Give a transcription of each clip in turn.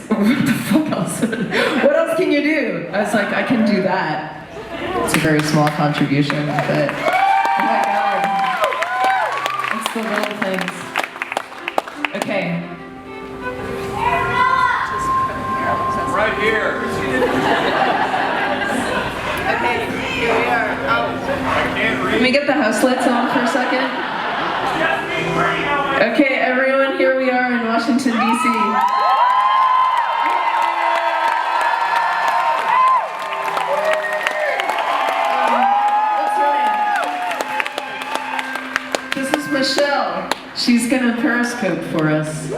what the fuck else? What else can you do? I was like, I can do that. It's a very small contribution, but oh my god. It's the little things. Okay. Right here. Okay, here we are. Oh. Can we get the house lights on for a second? Okay, everyone, here we are in Washington, D.C. This is Michelle. She's gonna Periscope for us.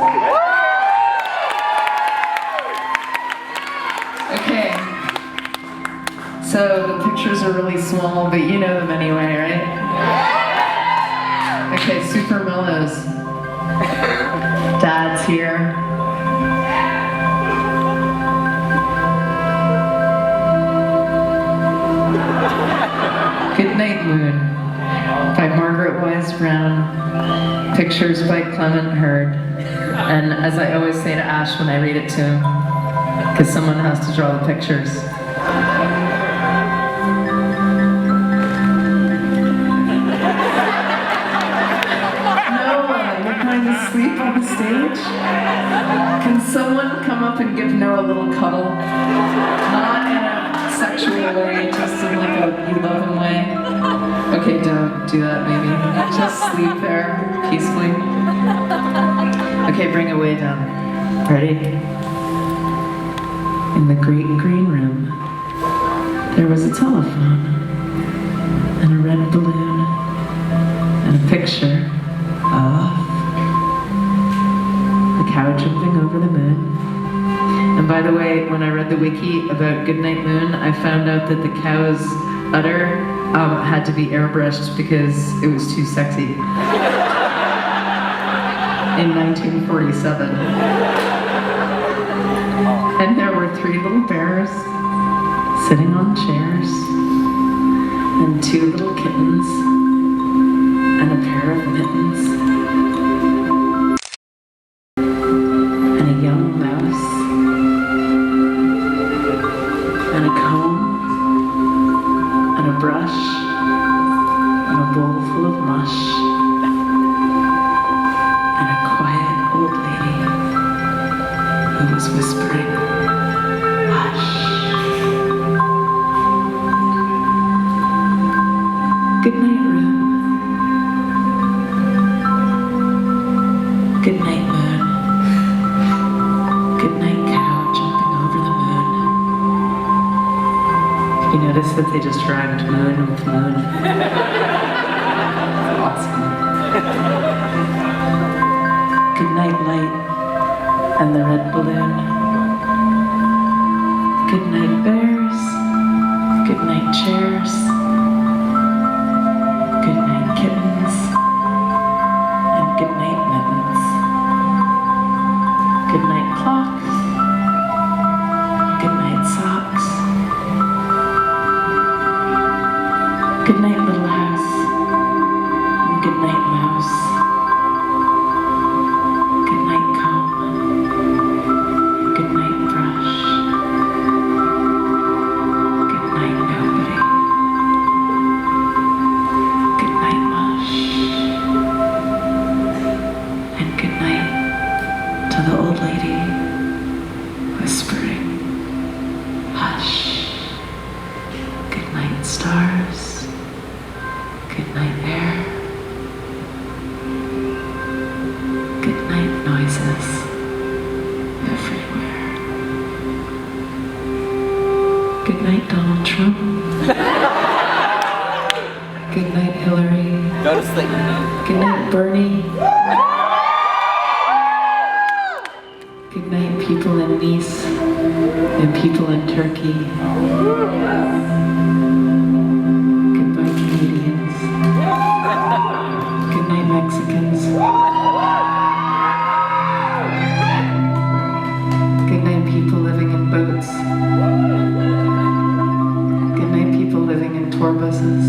Okay. So the pictures are really small, but you know them anyway, right? Okay, super mellows. Dad's here. Goodnight Moon by Margaret Wise Brown. Pictures by Clement Hurd. And as I always say to Ash when I read it to him, because someone has to draw the pictures. Sleep on the stage? Can someone come up and give Noah a little cuddle? Not in a sexual way, just in like a you love him way. Okay, don't do that maybe. Just sleep there, peacefully. Okay, bring it way down. Ready? In the great green room, there was a telephone, and a red balloon, and a picture of cow jumping over the moon. And by the way, when I read the wiki about Goodnight Moon, I found out that the cow's udder had to be airbrushed because it was too sexy. In 1947. And there were 3 little bears sitting on chairs, and 2 little kittens, and a pair of mittens. Brush and a bowl full of mush and a quiet old lady who was whispering, hush. Good night, room. Good night, moon. Good night, cow jumping over the moon. You notice that they just rhymed moon with moon. Awesome. Good night, light and the red balloon. Good night, bears. Good night, chairs. Good night, kittens. And good night, mittens. Good night, clocks. Good night, socks. Good night, little house, and good night, mouse. Good night, comb. Good night, brush. Good night, nobody. Good night, mush. And good night to the old lady whispering, hush. Good night, stars. Good night, air. Good night, noises everywhere. Good night, Donald Trump. Good night, Hillary. Go to sleep. Good night, Bernie. Good night, people in Nice and people in Turkey. Goodbye, Canadians. Good night, Mexicans. Good night, people living in boats. Good night, people living in tour buses.